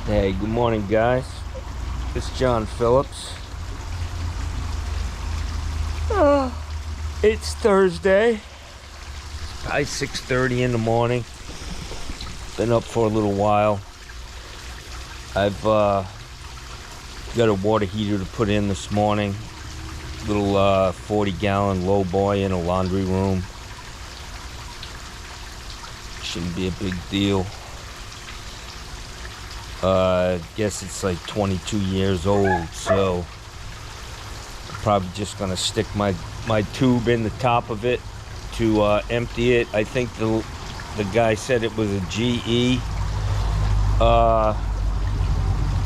Hey, good morning, guys. It's John Phillips. It's Thursday. It's 6:30 in the morning. Been up for a little while. I've got a water heater to put in this morning. Little 40-gallon low boy in a laundry room. Shouldn't be a big deal. Guess it's like 22 years old, so I'm probably just gonna stick my tube in the top of it to empty it. I think the guy said it was a GE.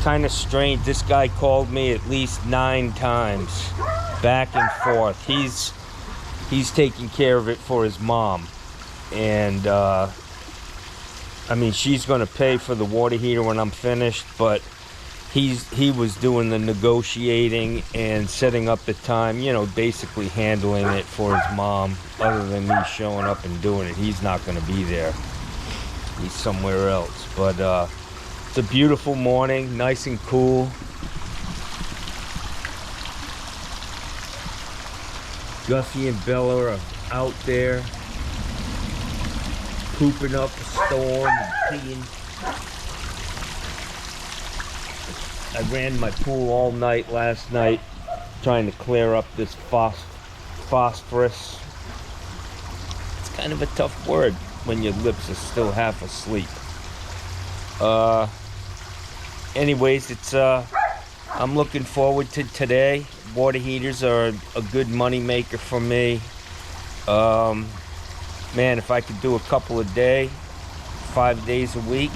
Kind of strange. This guy called me at least 9 times, back and forth. He's taking care of it for his mom, and I mean, she's going to pay for the water heater when I'm finished, but he was doing the negotiating and setting up the time, basically handling it for his mom. Other than me showing up and doing it, he's not going to be there. He's somewhere else. But it's a beautiful morning, nice and cool. Gussie and Bella are out there pooping up a storm and peeing. I ran my pool all night last night trying to clear up this phosphorus. It's kind of a tough word when your lips are still half asleep. Anyways, it's I'm looking forward to today. Water heaters are a good money maker for me. Man, if I could do a couple a day, 5 days a week,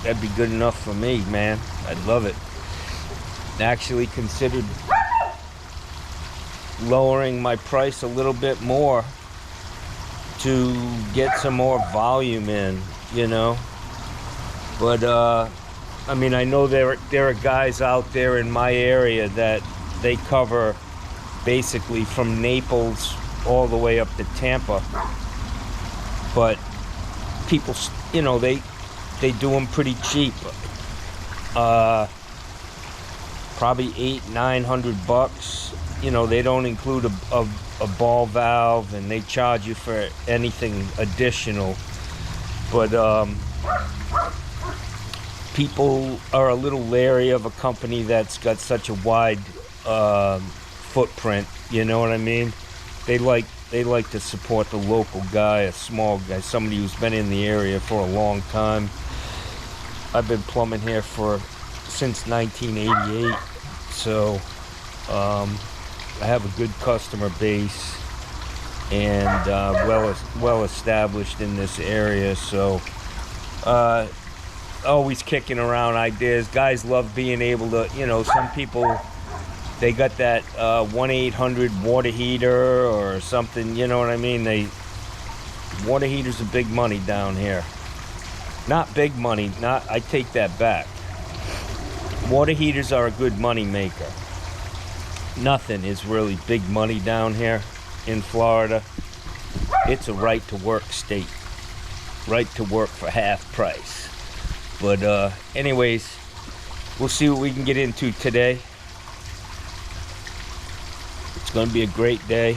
that'd be good enough for me, man. I'd love it. Actually considered lowering my price a little bit more to get some more volume in, But, I mean, I know there are guys out there in my area that they cover basically from Naples all the way up to Tampa, but people, they do them pretty cheap. Probably $800-900. They don't include a ball valve, and they charge you for anything additional. But people are a little leery of a company that's got such a wide footprint. You know what I mean? They like to support the local guy, a small guy, somebody who's been in the area for a long time. I've been plumbing here since 1988, so I have a good customer base and well established in this area. So always kicking around ideas. Guys love being able to, some people, they got that 1-800 water heater or something, you know what I mean? Water heaters are big money down here. Not big money, I take that back. Water heaters are a good money maker. Nothing is really big money down here in Florida. It's a right to work state. Right to work for half price. But anyways, we'll see what we can get into today. It's going to be a great day.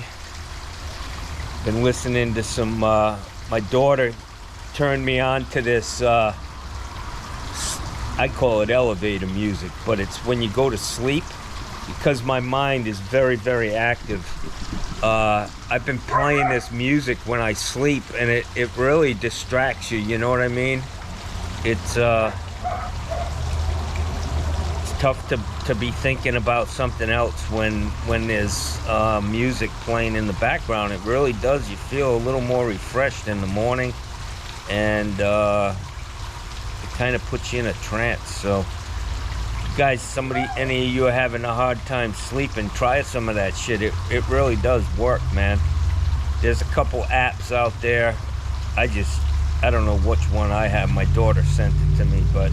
Been listening to some, my daughter turned me on to this, I call it elevator music, but it's when you go to sleep, because my mind is very, very active. I've been playing this music when I sleep, and it really distracts you, you know what I mean? It's tough to be thinking about something else when there's music playing in the background. It really does. You feel a little more refreshed in the morning, and it kind of puts you in a trance. So, guys, any of you are having a hard time sleeping, try some of that shit. It really does work, man. There's a couple apps out there. I don't know which one I have. My daughter sent it to me, but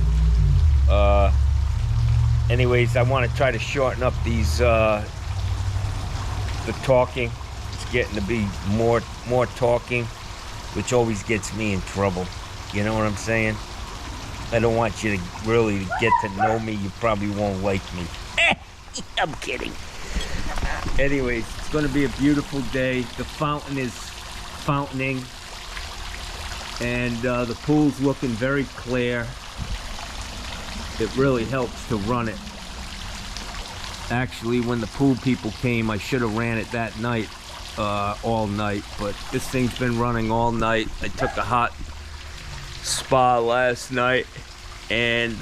anyways, I want to try to shorten up these the talking. It's getting to be more talking, which always gets me in trouble. You know what I'm saying? I don't want you to really get to know me. You probably won't like me. I'm kidding. Anyways, it's going to be a beautiful day. The fountain is fountaining, and the pool's looking very clear. It really helps to run it. Actually, when the pool people came, I should have ran it that night, all night, but this thing's been running all night. I took a hot spa last night and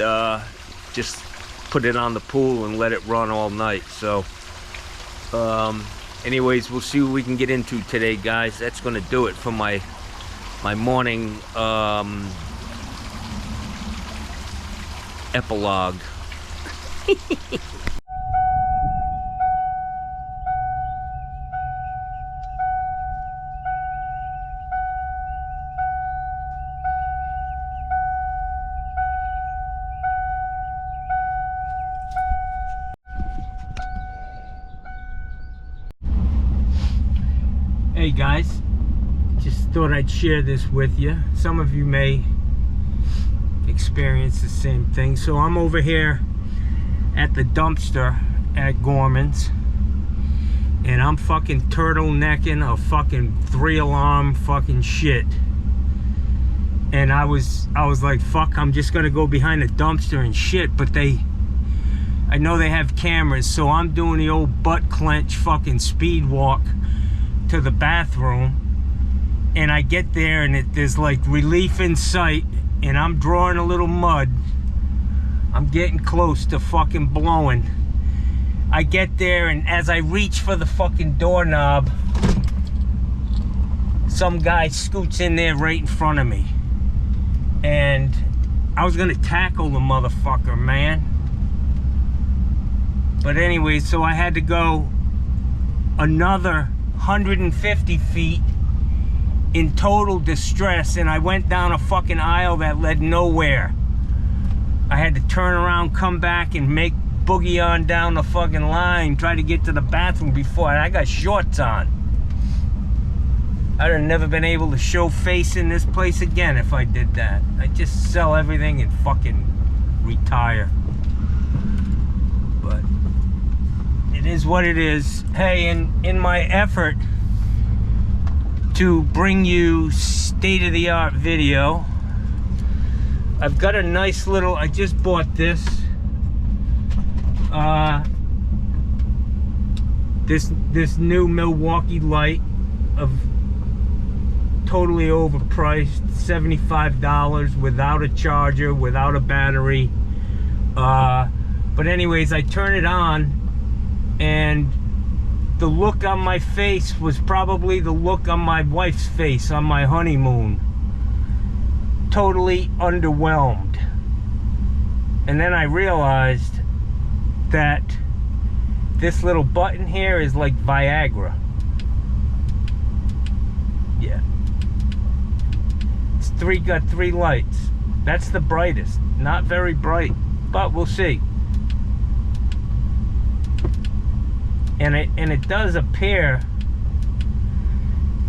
just put it on the pool and let it run all night. So anyways, we'll see what we can get into today, guys. That's gonna do it for my morning epilogue. Hey guys, just thought I'd share this with you. Some of you may experience the same thing. So I'm over here at the dumpster at Gorman's, and I'm fucking turtlenecking a fucking 3-alarm fucking shit. And I was like, fuck, I'm just gonna go behind the dumpster and shit. But I know they have cameras, so I'm doing the old butt clench fucking speed walk to the bathroom, and I get there and there's like relief in sight, and I'm drawing a little mud. I'm getting close to fucking blowing. I get there, and as I reach for the fucking doorknob, some guy scoots in there right in front of me, and I was gonna tackle the motherfucker, man. But anyway, so I had to go another 150 feet in total distress, and I went down a fucking aisle that led nowhere. I had to turn around, come back, and make boogie on down the fucking line, try to get to the bathroom before I got shorts on. I'd have never been able to show face in this place again if I did that. I'd just sell everything and fucking retire. But it is what it is. Hey, in my effort to bring you state-of-the-art video, I've got a nice little, I just bought this. This new Milwaukee light, of totally overpriced, $75 without a charger, without a battery. But anyways, I turn it on, and the look on my face was probably the look on my wife's face on my honeymoon. Totally underwhelmed. And then I realized that this little button here is like Viagra. Yeah. It's got three lights. That's the brightest. Not very bright, but we'll see. And it does appear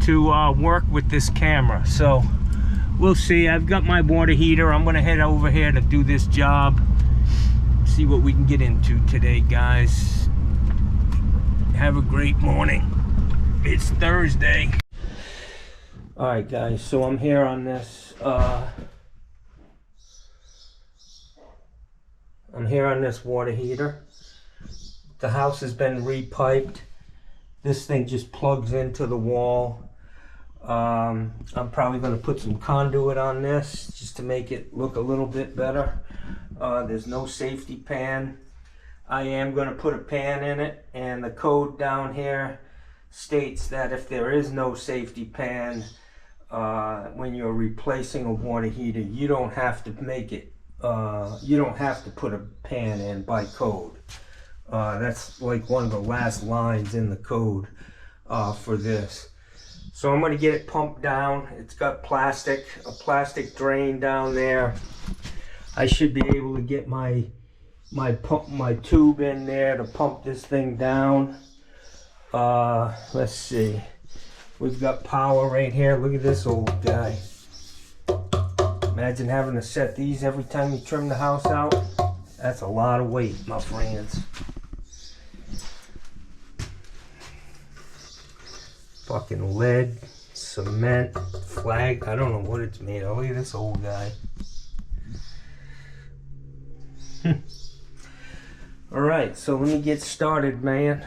to work with this camera, so we'll see. I've got my water heater. I'm gonna head over here to do this job, see what we can get into today, guys. Have a great morning. It's Thursday. All right, guys, so I'm here on this water heater. The house has been repiped. This thing just plugs into the wall. I'm probably going to put some conduit on this just to make it look a little bit better. There's no safety pan. I am going to put a pan in it, and the code down here states that if there is no safety pan, when you're replacing a water heater, you don't have to make it, you don't have to put a pan in by code. That's like one of the last lines in the code for this. So I'm going to get it pumped down. It's got a plastic drain down there. I should be able to get my tube in there to pump this thing down. Let's see. We've got power right here. Look at this old guy. Imagine having to set these every time you trim the house out. That's a lot of weight, my friends. Fucking lead, cement, flag. I don't know what it's made of. Look at this old guy. Alright, so let me get started, man.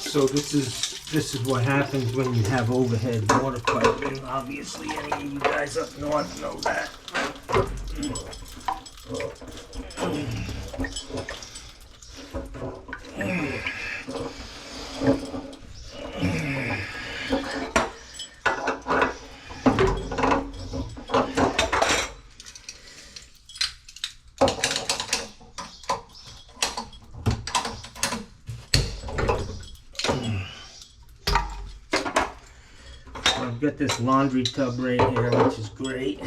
So this is what happens when you have overhead water piping. Obviously, any of you guys up north know that. I've got this laundry tub right here, which is great.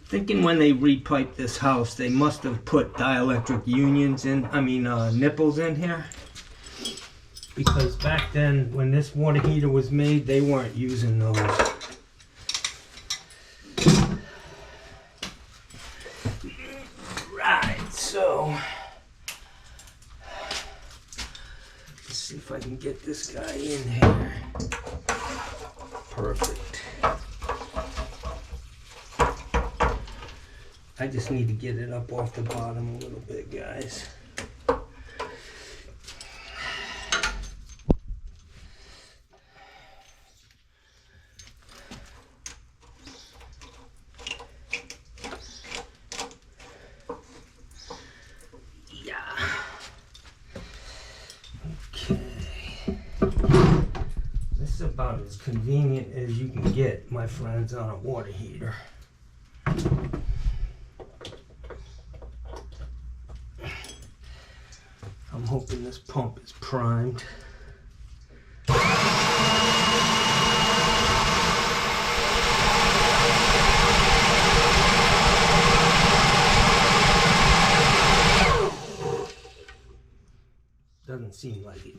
Thinking when they repiped this house, they must have put dielectric unions in, nipples in here. Because back then, when this water heater was made, they weren't using those. So, let's see if I can get this guy in here. Perfect. I just need to get it up off the bottom a little bit, guys. About as convenient as you can get, my friends, on a water heater. I'm hoping this pump is primed. Doesn't seem like it.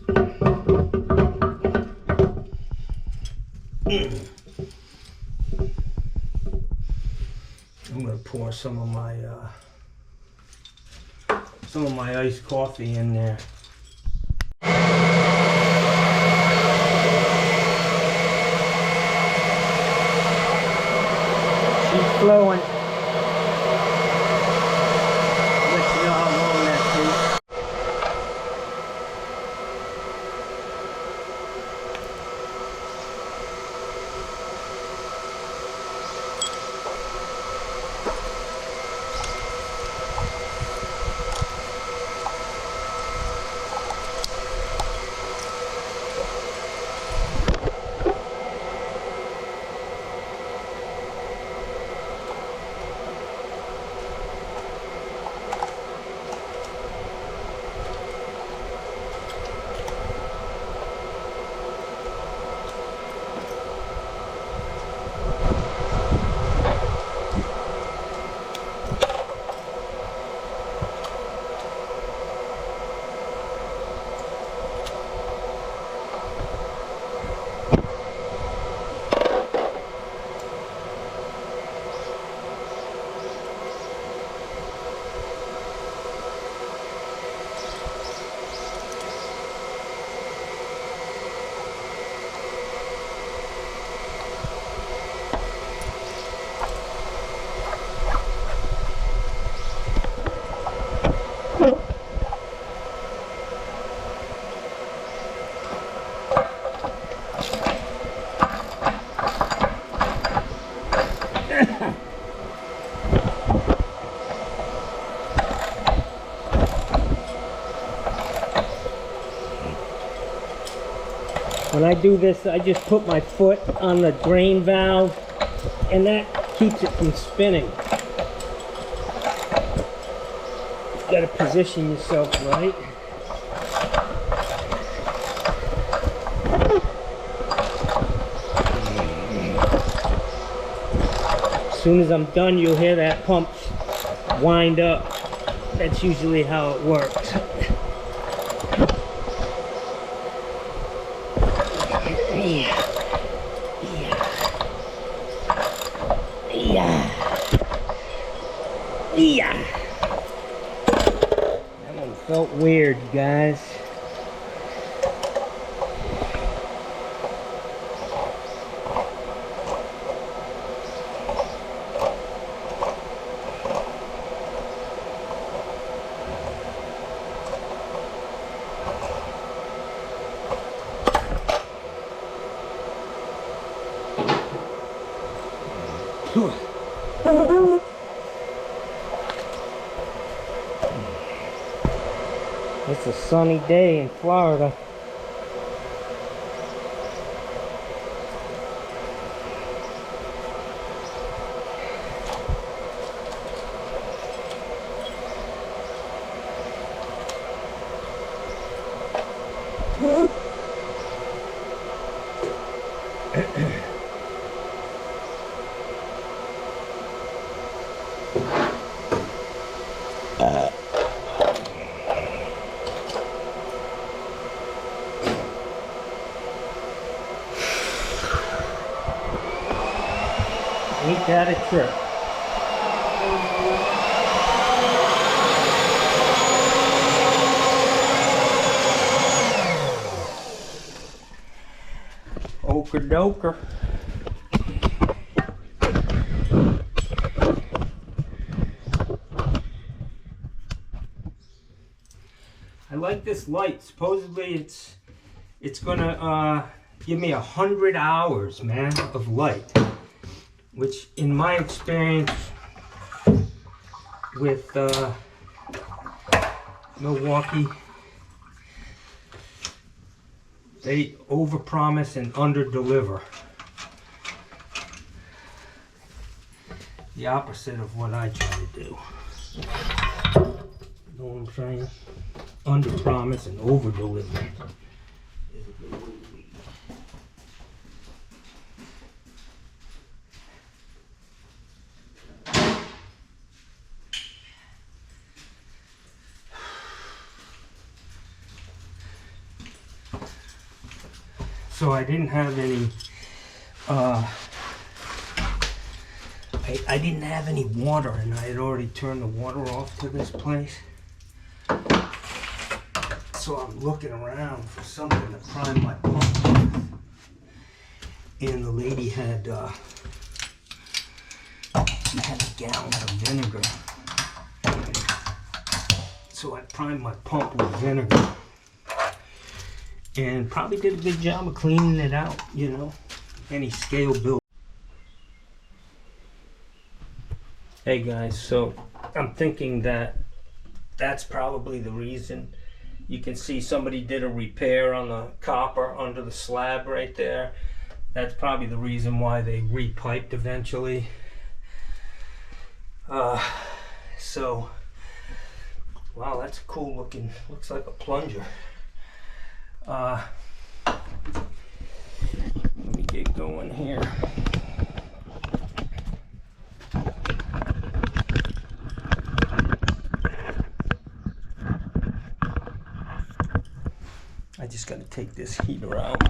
I'm gonna pour some of my iced coffee in there. She's flowing. Let you know how long that takes. do this, I just put my foot on the drain valve, and that keeps it from spinning. You gotta position yourself right. As soon as I'm done, you'll hear that pump wind up. That's usually how it works. Yeah. That one felt weird, guys. It's a sunny day in Florida. Ain't that a trip? Okadoker. I like this light. Supposedly it's gonna give me 100 hours, man, of light. Which, in my experience with Milwaukee, they overpromise and underdeliver. The opposite of what I try to do. You know what I'm saying? Underpromise and overdeliver. So I didn't have any, I didn't have any water, and I had already turned the water off to this place. So I'm looking around for something to prime my pump with. And the lady had a gallon of vinegar. So I primed my pump with vinegar. And probably did a good job of cleaning it out, you know, any scale build. Hey guys, so I'm thinking that that's probably the reason. You can see somebody did a repair on the copper under the slab right there. That's probably the reason why they repiped eventually. So, wow, that's cool looking, looks like a plunger. Let me get going here. I just got to take this heater out.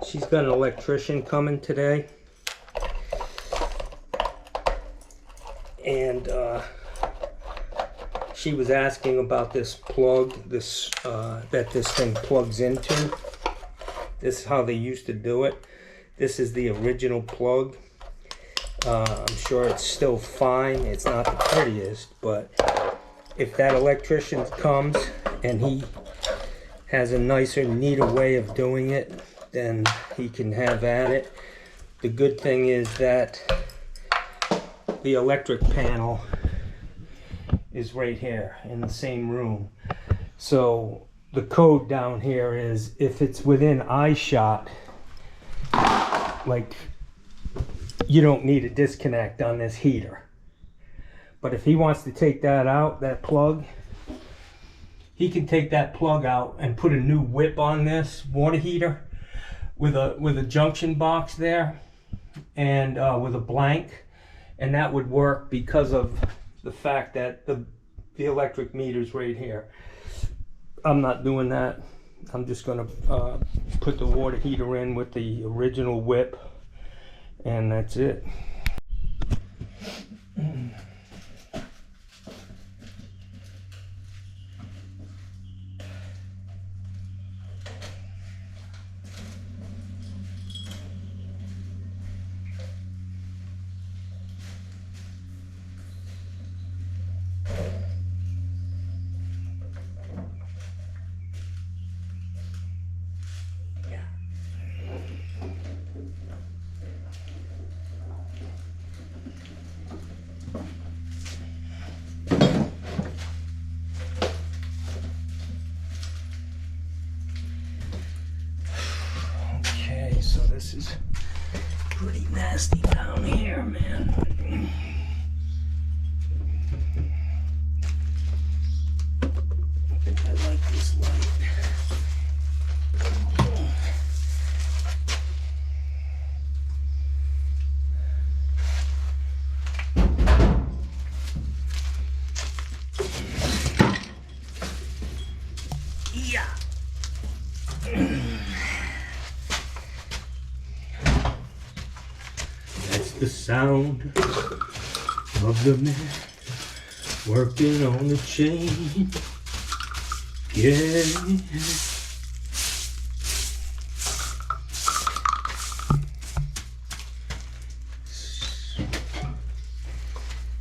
She's got an electrician coming today. And she was asking about this plug, that this thing plugs into. This is how they used to do it. This is the original plug. I'm sure it's still fine. It's not the prettiest, but if that electrician comes and he has a nicer, neater way of doing it, then he can have at it. The good thing is that the electric panel is right here in the same room. So the code down here is if it's within eye shot, like, you don't need a disconnect on this heater. But if he wants to take that out, that plug, he can take that plug out and put a new whip on this water heater with a junction box there and with a blank, and that would work because of the fact that the electric meter's right here. I'm not doing that. I'm just gonna put the water heater in with the original whip, and that's it. Okay, so this is pretty nasty down here, man. I like this light. Yeah. That's the sound of the man working on the chain. Yeah.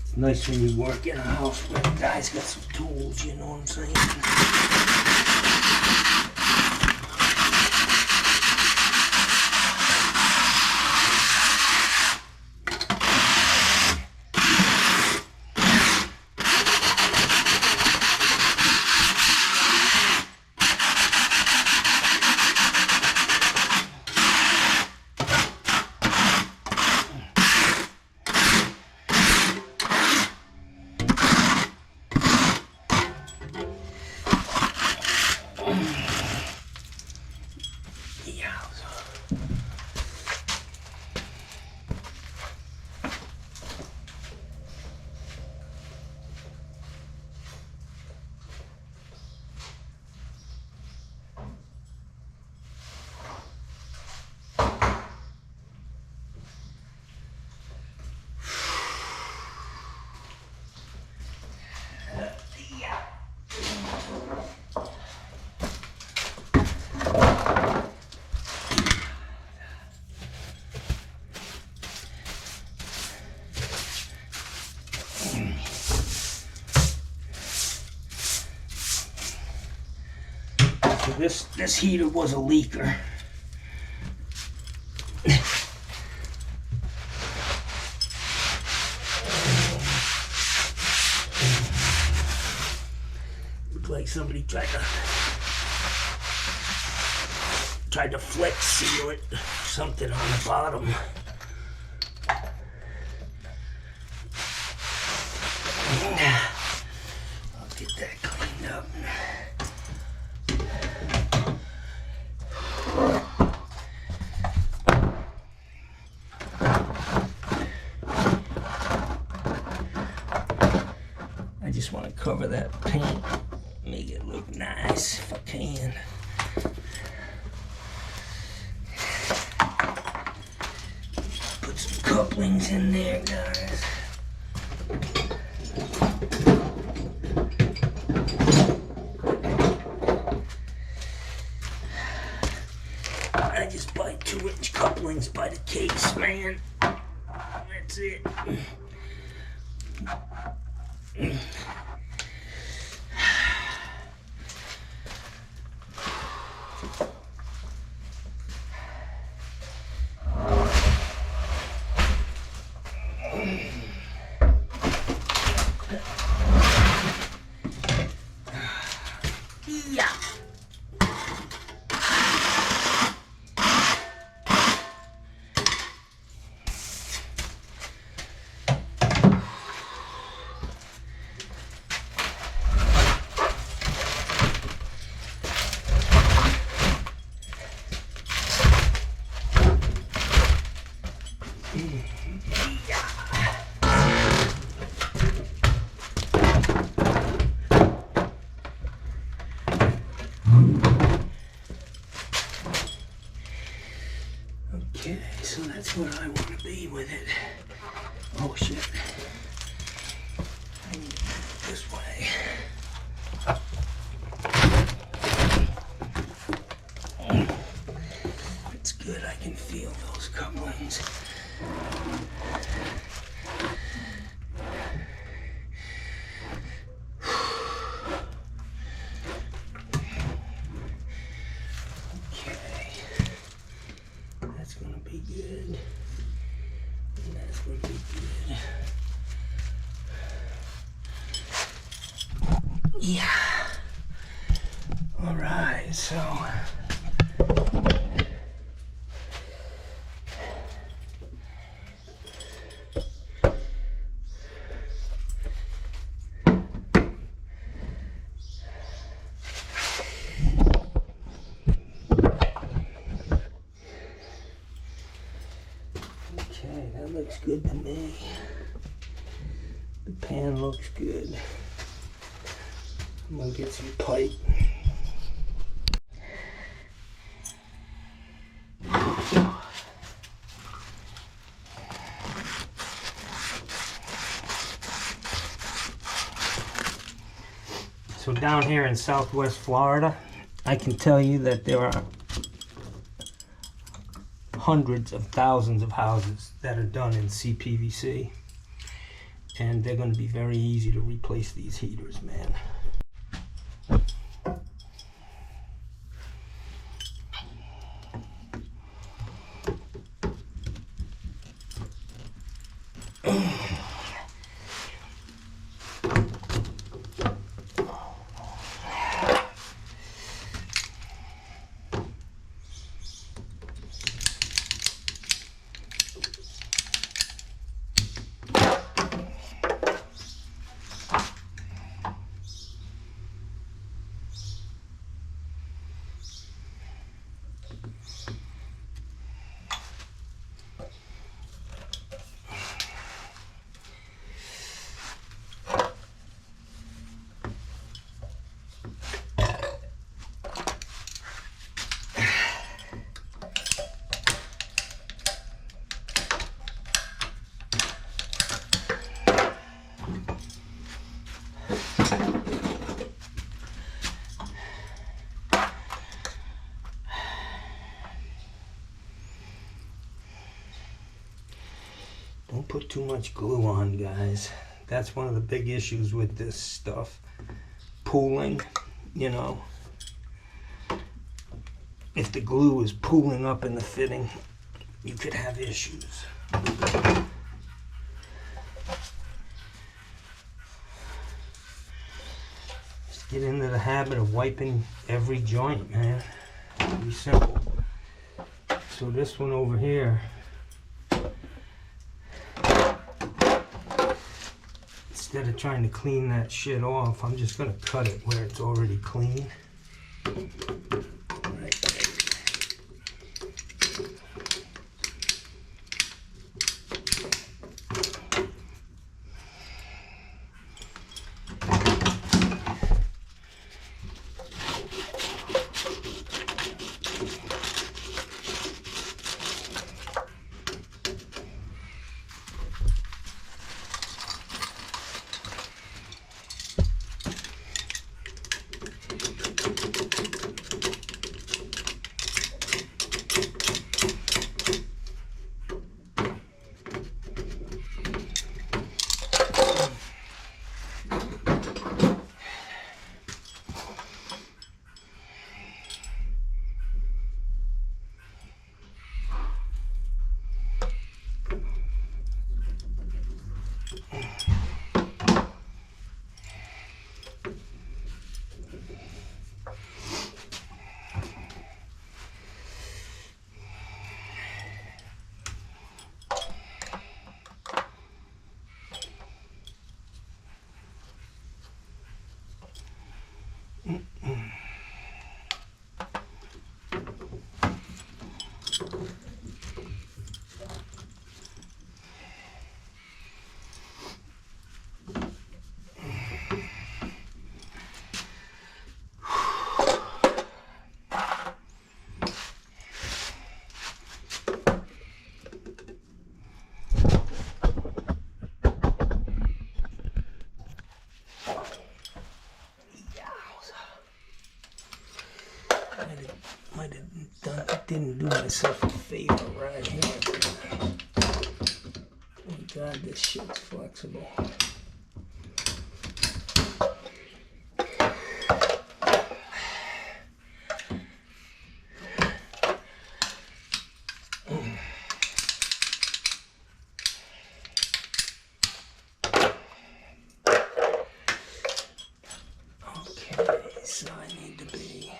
It's nice when you work in a house where the guy's got some tools, you know what I'm saying? So this heater was a leaker. Looked like somebody tried to flex seal it, something on the bottom. I'll get that cleaned up. I just want to cover that paint, make it look nice if I can. Put some couplings in there, guys. I just buy 2-inch couplings by the case, man. That's it. Okay, so that's where I want to be with it. Oh shit. I need to put it this way. It's good, I can feel those couplings. Okay. That's gonna be good. And that's gonna be good. Yeah. All right, so okay, that looks good to me. The pan looks good. I'm gonna get some pipe. So down here in Southwest Florida, I can tell you that there are hundreds of thousands of houses that are done in CPVC, and they're going to be very easy to replace these heaters, man. Don't put too much glue on, guys. That's one of the big issues with this stuff. Pooling, you know. If the glue is pooling up in the fitting, you could have issues. Just get into the habit of wiping every joint, man. It'll be simple. So this one over here, instead of trying to clean that shit off, I'm just gonna cut it where it's already clean. Right there. Might have didn't do myself a favor right here. Thank God this shit's flexible. Okay, so I need to be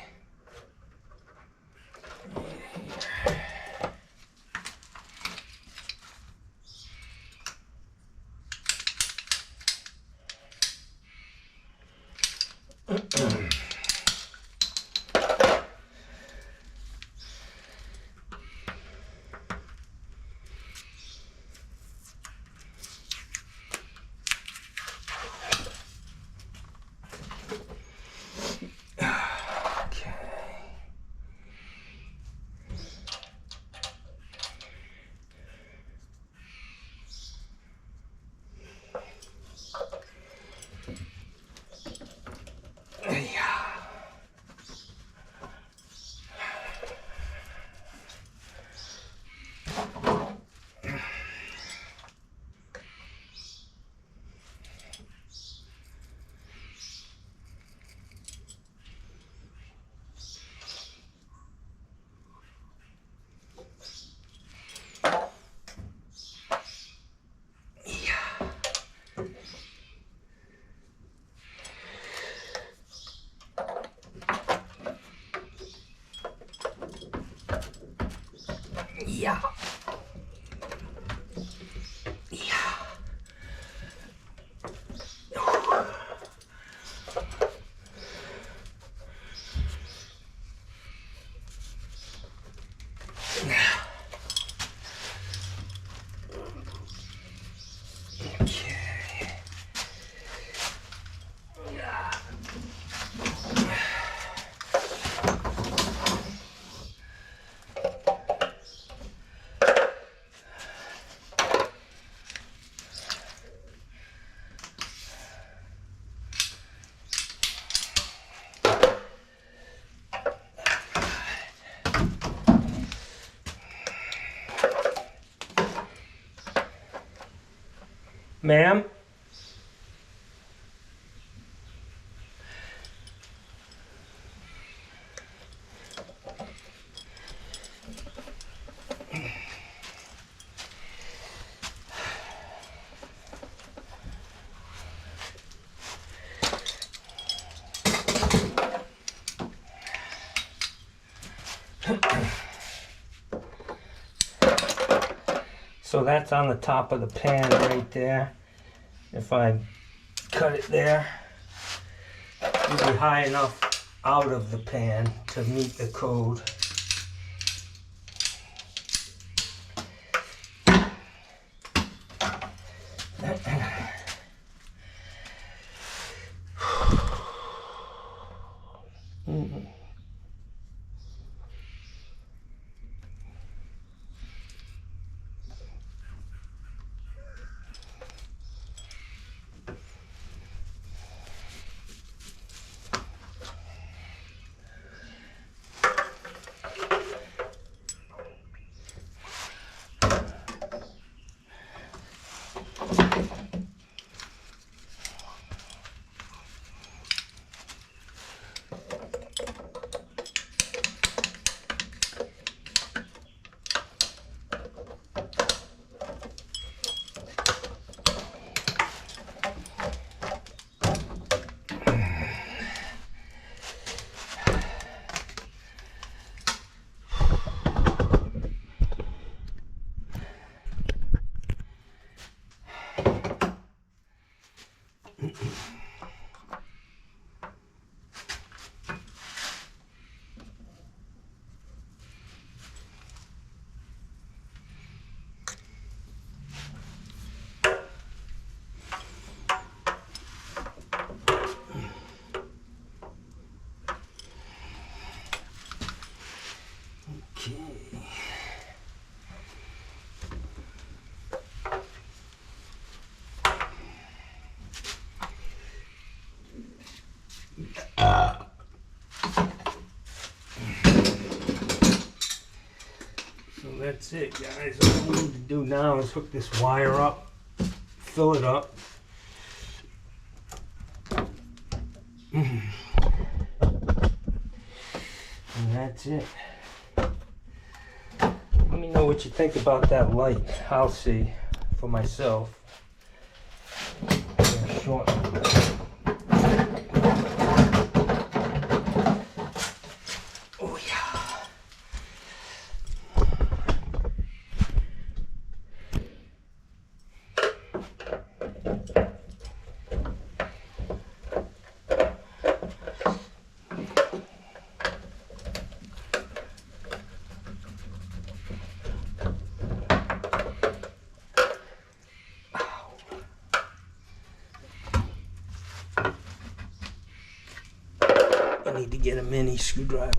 right here. Yeah. Yeah. Okay. Ma'am? So that's on the top of the pan right there. If I cut it there, it'll be high enough out of the pan to meet the code. That's it, guys. All we need to do now is hook this wire up, fill it up. And that's it. Let me know what you think about that light. I'll see for myself. Yeah, short. Oh yeah. I need to get a mini screwdriver.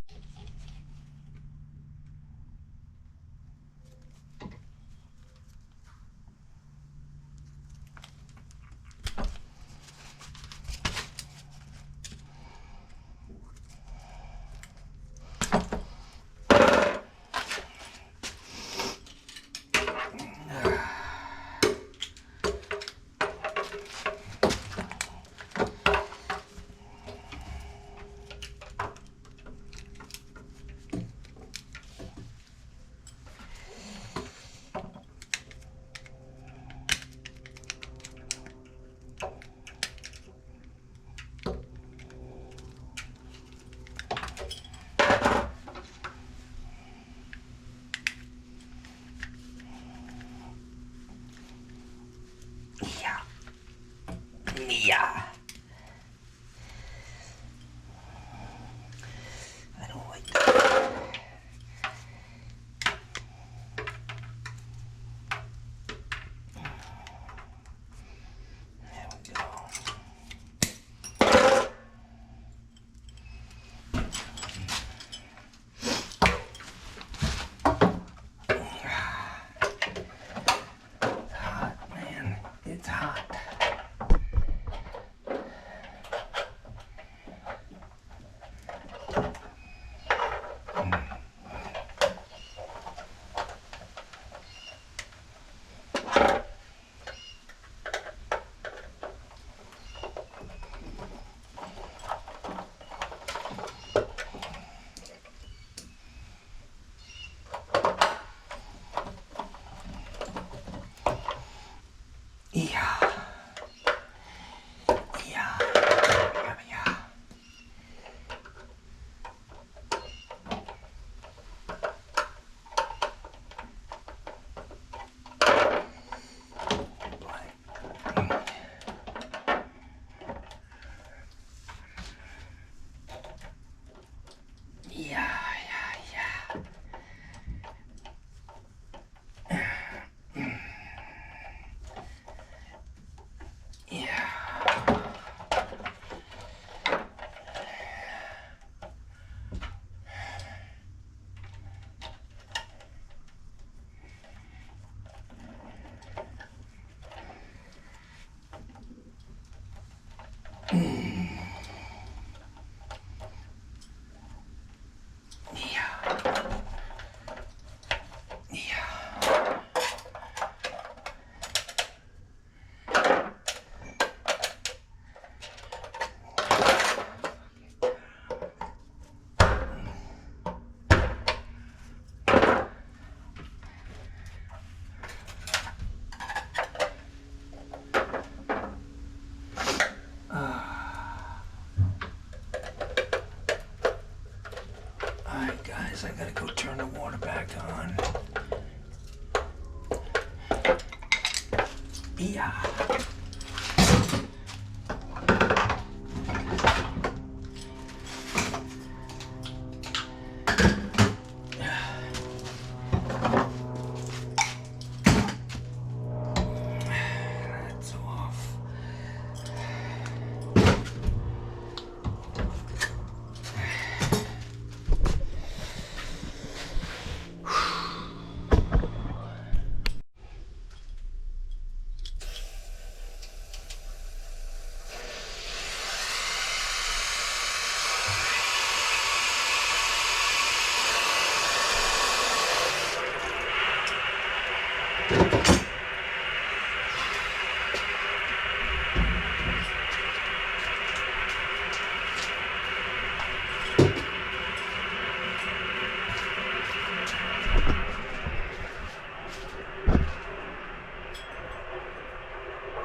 Yeah. I don't like that. There we go. Hot, man. It's hot. Yeah. Yeah. Yeah. Yeah. Yeah. Alright guys, I gotta go turn the water back on. Yeah. That's off.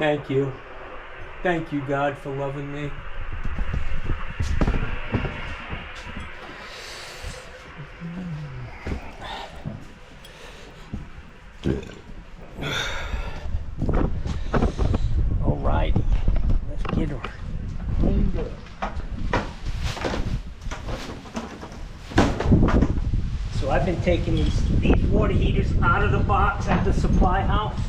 Thank you. Thank you, God, for loving me. Alrighty, let's get her cleaned up. So I've been taking these water heaters out of the box at the supply house,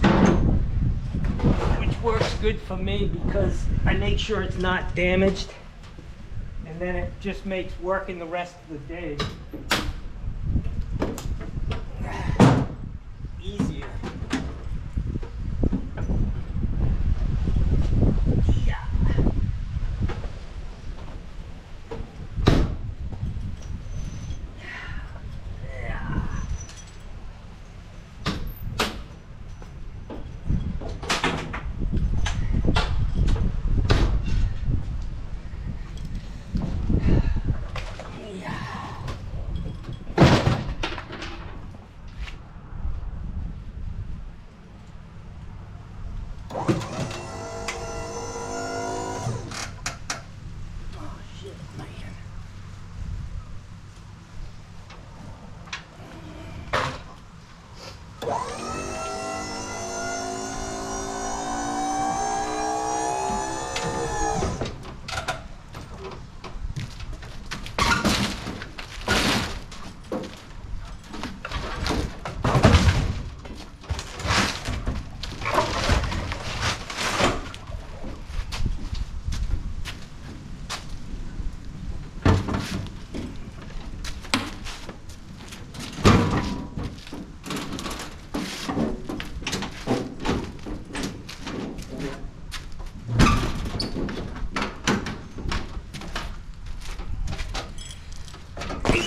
which works good for me because I make sure it's not damaged, and then it just makes working the rest of the day easier.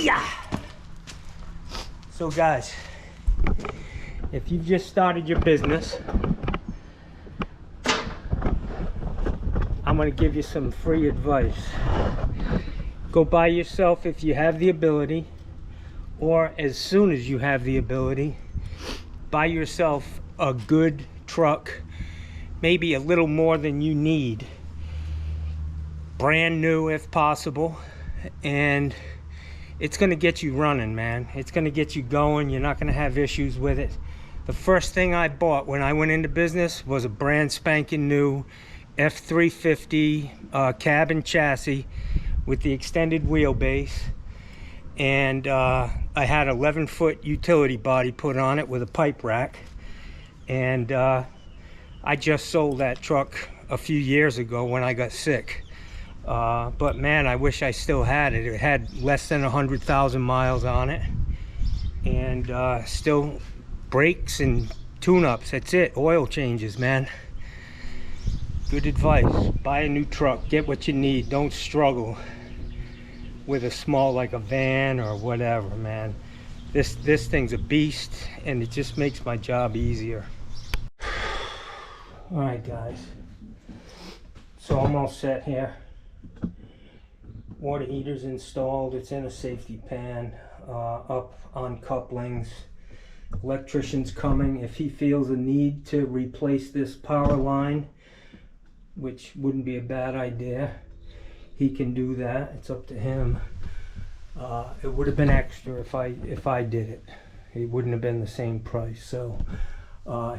Yeah. So guys, if you've just started your business, I'm going to give you some free advice. Go buy yourself, if you have the ability, or as soon as you have the ability, buy yourself a good truck, maybe a little more than you need, brand new if possible, and it's going to get you running, man. It's going to get you going. You're not going to have issues with it. The first thing I bought when I went into business was a brand spanking new F350 cab and chassis with the extended wheelbase, and I had 11-foot utility body put on it with a pipe rack, and I just sold that truck a few years ago when I got sick. But man, I wish I still had it. It had less than 100,000 miles on it, and still brakes and tune-ups. That's it. Oil changes, man. Good advice. Buy a new truck. Get what you need. Don't struggle with a small, like a van or whatever, man. This thing's a beast, and it just makes my job easier. All right, guys. So I'm all set here. Water heater's installed. It's in a safety pan, up on couplings. Electrician's coming. If he feels a need to replace this power line, which wouldn't be a bad idea, he can do that. It's up to him. It would have been extra if I did it. It wouldn't have been the same price. So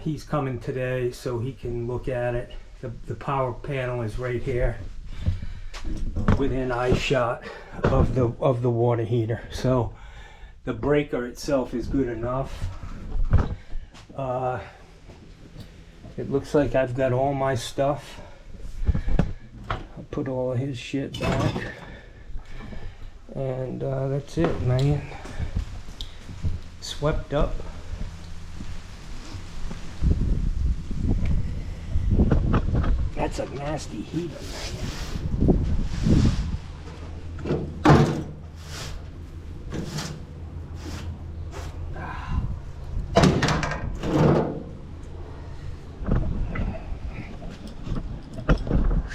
he's coming today so he can look at it. The power panel is right here, within eye shot of the water heater. So the breaker itself is good enough. It looks like I've got all my stuff. I'll put all of his shit back, and that's it, man. Swept up. That's a nasty heater, man.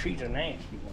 She's a nasty one.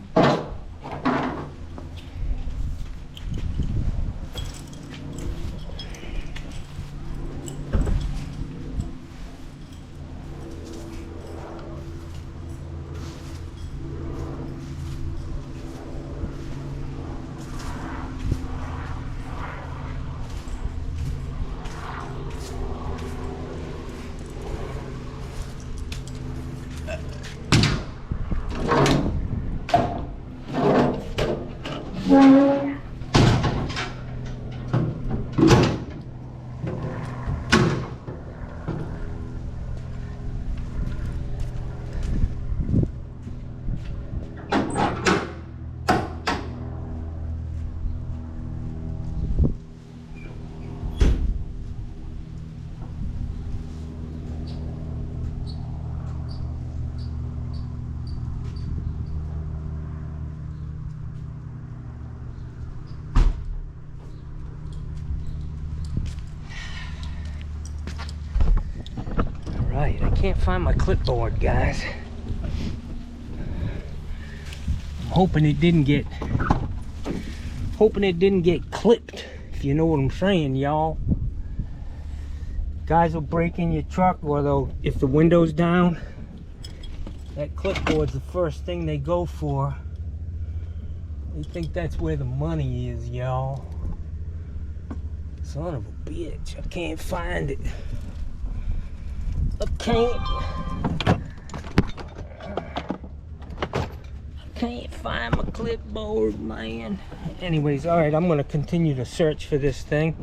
Right, I can't find my clipboard, guys. I'm hoping it didn't get clipped, if you know what I'm saying, y'all. Guys will break in your truck, or they'll, if the window's down, that clipboard's the first thing they go for. They think that's where the money is, y'all. Son of a bitch, I can't find it. I can't find my clipboard, man. Anyways, all right, I'm gonna continue to search for this thing.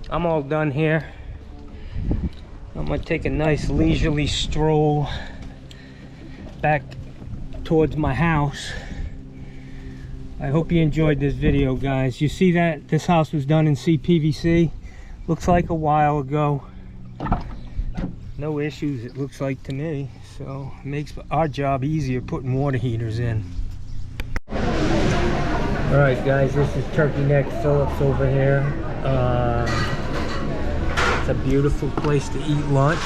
I'm all done here. I'm gonna take a nice leisurely stroll back towards my house. I hope you enjoyed this video, guys. You see that this house was done in CPVC? Looks like a while ago. No issues, it looks like to me. So it makes our job easier putting water heaters in. All right, guys, this is Turkey Neck Phillips over here. It's a beautiful place to eat lunch.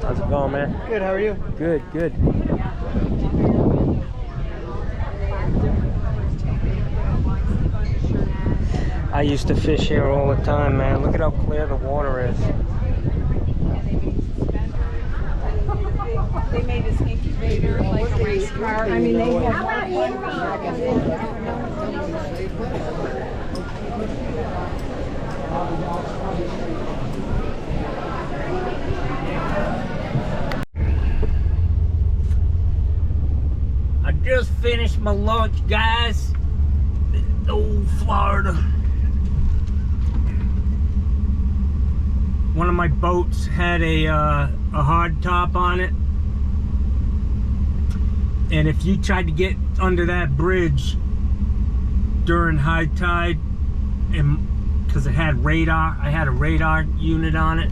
How's it going, man? Good, how are you? Good, good. I used to fish here all the time, man. Look at how clear the water is. They made this incubator like a race car. I mean, they have I just finished my lunch, guys. Old Florida. One of my boats had a hard top on it, and if you tried to get under that bridge during high tide, and because it had radar, I had a radar unit on it,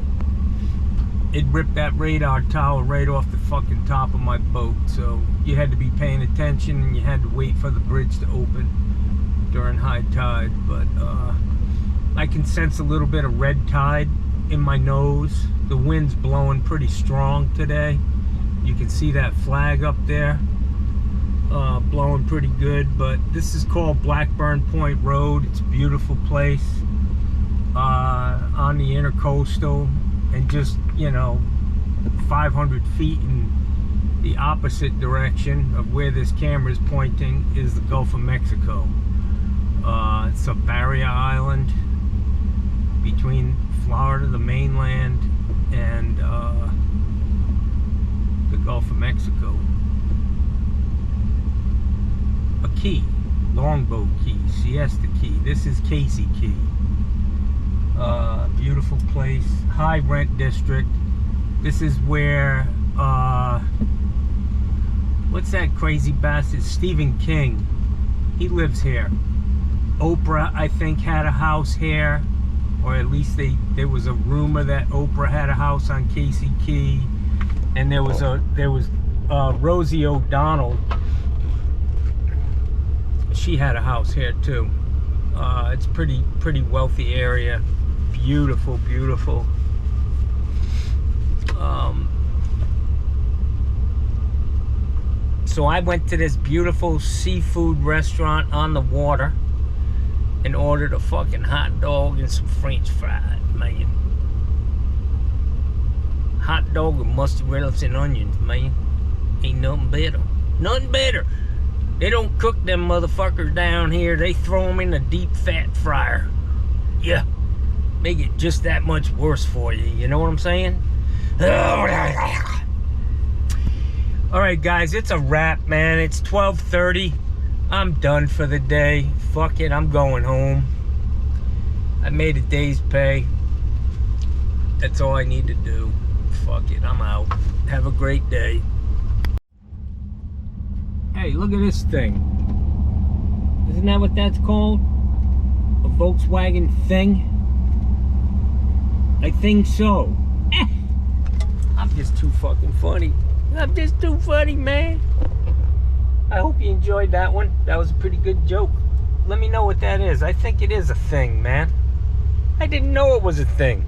it ripped that radar tower right off the fucking top of my boat. So you had to be paying attention, and you had to wait for the bridge to open during high tide. But I can sense a little bit of red tide in my nose. The wind's blowing pretty strong today. You can see that flag up there blowing pretty good. But this is called Blackburn Point Road. It's a beautiful place on the intercoastal, and just, you know, 500 feet in the opposite direction of where this camera is pointing is the Gulf of Mexico. It's a barrier island between Florida, the mainland, and the Gulf of Mexico. A key, longboat key, siesta key. This is Casey Key. Beautiful place, high rent district. This is where what's that crazy bastard, Stephen King, he lives here. Oprah, I think, had a house here, or at least there was a rumor that Oprah had a house on Casey Key, and there was Rosie O'Donnell. She had a house here too. It's pretty wealthy area. Beautiful, beautiful. So I went to this beautiful seafood restaurant on the water. and ordered a fucking hot dog and some French fries, man. Hot dog with mustard relish and onions, man. Ain't nothing better. Nothing better. They don't cook them motherfuckers down here. They throw them in a deep fat fryer. Yeah. Make it just that much worse for you. You know what I'm saying? Alright, guys. It's a wrap, man. It's 12:30. I'm done for the day. Fuck it. I'm going home. I made a day's pay. That's all I need to do. Fuck it. I'm out. Have a great day. Hey, look at this thing. Isn't that what that's called? A Volkswagen thing? I think so. I'm just too fucking funny. I'm just too funny, man. I hope you enjoyed that one. That was a pretty good joke. Let me know what that is. I think it is a thing, man. I didn't know it was a thing.